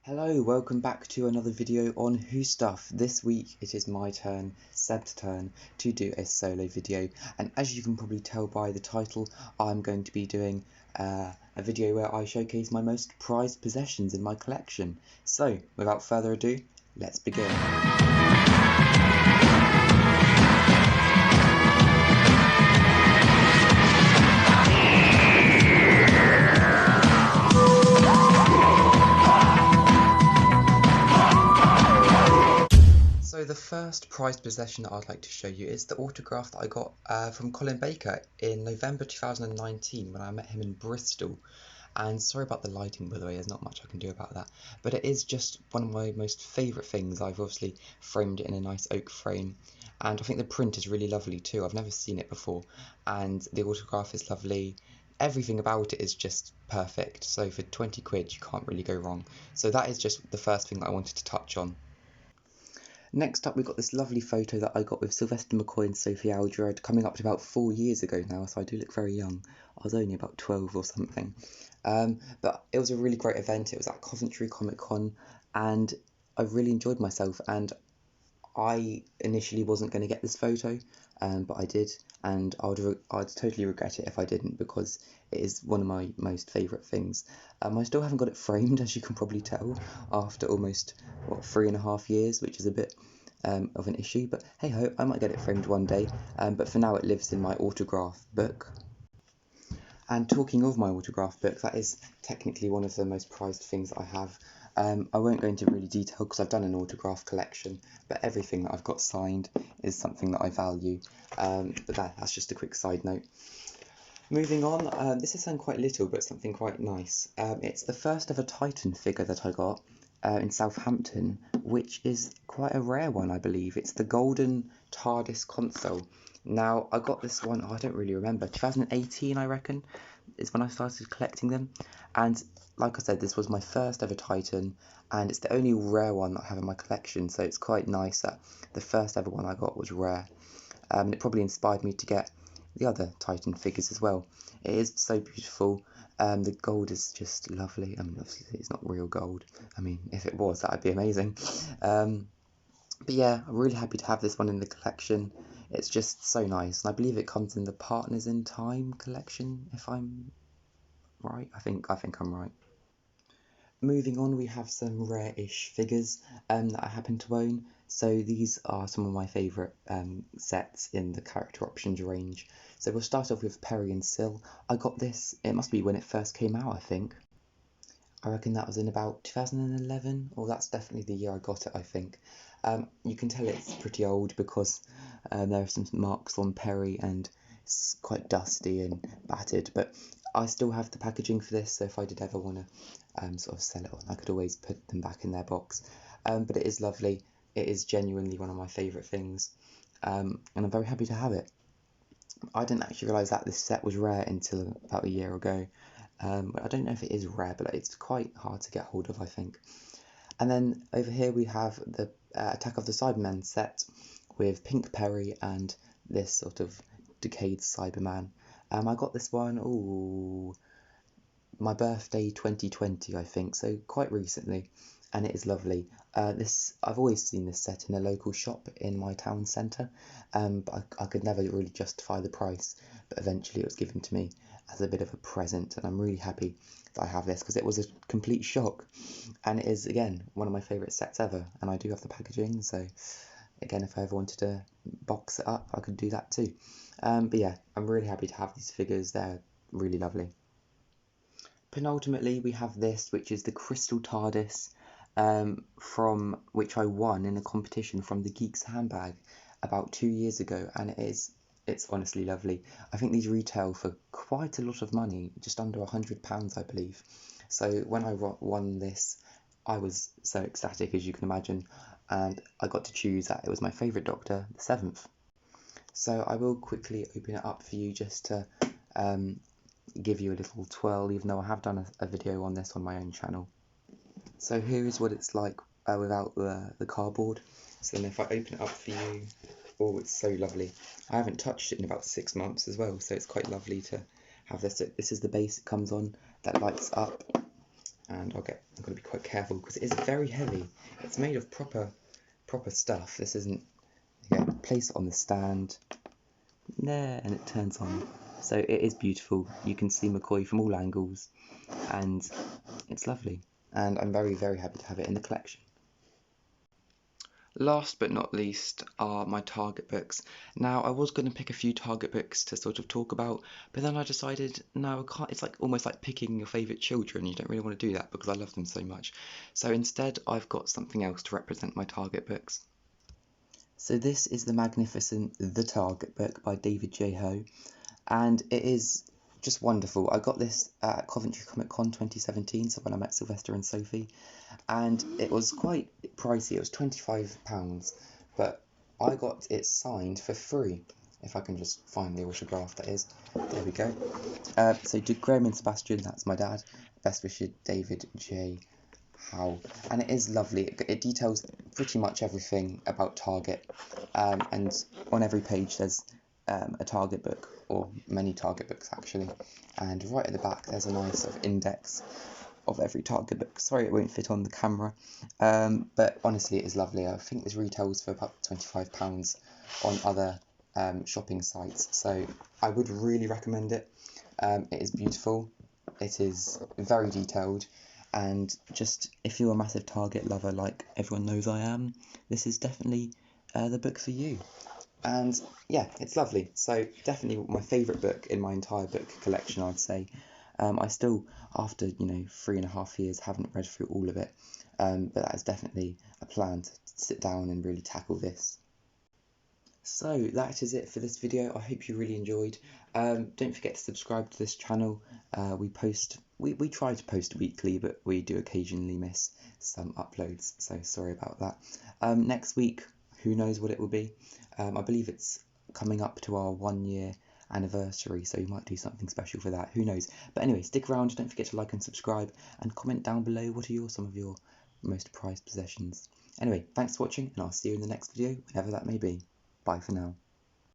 Hello, welcome back to another video on Who Stuff. This week it is my turn, Seb's turn, to do a solo video, and as you can probably tell by the title, I'm going to be doing a video where I showcase my most prized possessions in my collection. So, without further ado, let's begin. So the first prized possession that I'd like to show you is the autograph that I got from Colin Baker in November 2019 when I met him in Bristol. And sorry about the lighting, by the way, there's not much I can do about that. But it is just one of my most favourite things. I've obviously framed it in a nice oak frame. And I think the print is really lovely too. I've never seen it before. And the autograph is lovely. Everything about it is just perfect. So for 20 quid, you can't really go wrong. So that is just the first thing that I wanted to touch on. Next up, we've got this lovely photo that I got with Sylvester McCoy and Sophie Aldred coming up to about 4 years ago now, so I do look very young. I was only about 12 or something. But it was a really great event. It was at Coventry Comic Con, and I really enjoyed myself. And I initially wasn't going to get this photo, but I did, and I'd totally regret it if I didn't, because it is one of my most favourite things. I still haven't got it framed, as you can probably tell, after almost 3.5 years, which is a bit of an issue, but hey ho, I might get it framed one day. But for now it lives in my autograph book. And talking of my autograph book, that is technically one of the most prized things that I have. I won't go into really detail because I've done an autograph collection, but everything that I've got signed is something that I value. But that's just a quick side note. Moving on, this is something quite little, but something quite nice. It's the first ever Titan figure that I got in Southampton, which is quite a rare one, I believe. It's the golden Tardis console. Now, I got this one, I don't really remember, 2018 I reckon, is when I started collecting them. And like I said, this was my first ever Titan, and it's the only rare one that I have in my collection, so it's quite nice that the first ever one I got was rare. It probably inspired me to get the other Titan figures as well. It is so beautiful. The gold is just lovely. I mean, obviously it's not real gold. I mean, if it was, that would be amazing. But yeah, I'm really happy to have this one in the collection. It's just so nice, and I believe it comes in the Partners in Time collection, if I'm right. I think I'm right. Moving on, we have some rare-ish figures that I happen to own. So these are some of my favourite sets in the character options range. So we'll start off with Perry and Sil. I got this, it must be when it first came out, I think. I reckon that was in about 2011, or that's definitely the year I got it, I think. You can tell it's pretty old because there are some marks on Perry and it's quite dusty and battered, but I still have the packaging for this, so if I did ever want to sort of sell it on, I could always put them back in their box. But it is lovely. It is genuinely one of my favourite things, and I'm very happy to have it. I didn't actually realise that this set was rare until about a year ago. I don't know if it is rare, but it's quite hard to get hold of, I think. And then over here we have the Attack of the Cybermen set with Pink Perry and this sort of decayed Cyberman. I got this one, my birthday 2020, I think, so quite recently, and it is lovely. I've always seen this set in a local shop in my town centre, but I could never really justify the price, but eventually it was given to me as a bit of a present, and I'm really happy that I have this because it was a complete shock, and it is, again, one of my favourite sets ever, and I do have the packaging, so again, if I ever wanted to box it up, I could do that too. But yeah, I'm really happy to have these figures. They're really lovely. Penultimately, we have this, which is the Crystal Tardis, from which I won in a competition from the Geeks Handbag about 2 years ago, and it's honestly lovely. I think these retail for quite a lot of money, just under £100, I believe. So when I won this, I was so ecstatic, as you can imagine, and I got to choose that it was my favourite Doctor, the 7th. So I will quickly open it up for you just to give you a little twirl, even though I have done a video on this on my own channel. So here is what it's like without the cardboard. So then if I open it up for you, oh, it's so lovely. I haven't touched it in about 6 months as well, so it's quite lovely to have this. So this is the base it comes on that lights up, and I'm going to be quite careful because it is very heavy. It's made of proper stuff. This isn't. Place it on the stand there, and it turns on. So it is beautiful. You can see McCoy from all angles, and it's lovely. And I'm very, very happy to have it in the collection. Last but not least are my Target books. Now, I was going to pick a few Target books to sort of talk about, but then I decided, no, I can't. It's like almost like picking your favourite children. You don't really want to do that because I love them so much. So instead, I've got something else to represent my Target books. So this is the magnificent The Target book by David J. Ho, and it is just wonderful. I got this at Coventry Comic Con 2017, so when I met Sylvester and Sophie, and it was quite pricey. It was £25, but I got it signed for free. If I can just find the autograph, that is. There we go. So to Graham and Sebastian, that's my dad. Best wishes, David J. How, and it is lovely. It details pretty much everything about Target, and on every page there's a Target book, or many Target books actually, and right at the back there's a nice sort of index of every Target book. Sorry it won't fit on the camera, but honestly it is lovely. I think this retails for about £25 on other shopping sites, so I would really recommend it. It is beautiful, it is very detailed, and just if you're a massive Target lover like everyone knows I am, this is definitely the book for you. And yeah, it's lovely. So definitely my favourite book in my entire book collection, I'd say. I still, after 3.5 years, haven't read through all of it, but that is definitely a plan to sit down and really tackle this. So that is it for this video. I hope you really enjoyed. Don't forget to subscribe to this channel. We try to post weekly, but we do occasionally miss some uploads, so sorry about that. Next week, who knows what it will be. I believe it's coming up to our 1-year anniversary, so we might do something special for that, who knows. But anyway, stick around, don't forget to like and subscribe, and comment down below what are some of your most prized possessions. Anyway, thanks for watching, and I'll see you in the next video, whenever that may be. Bye for now.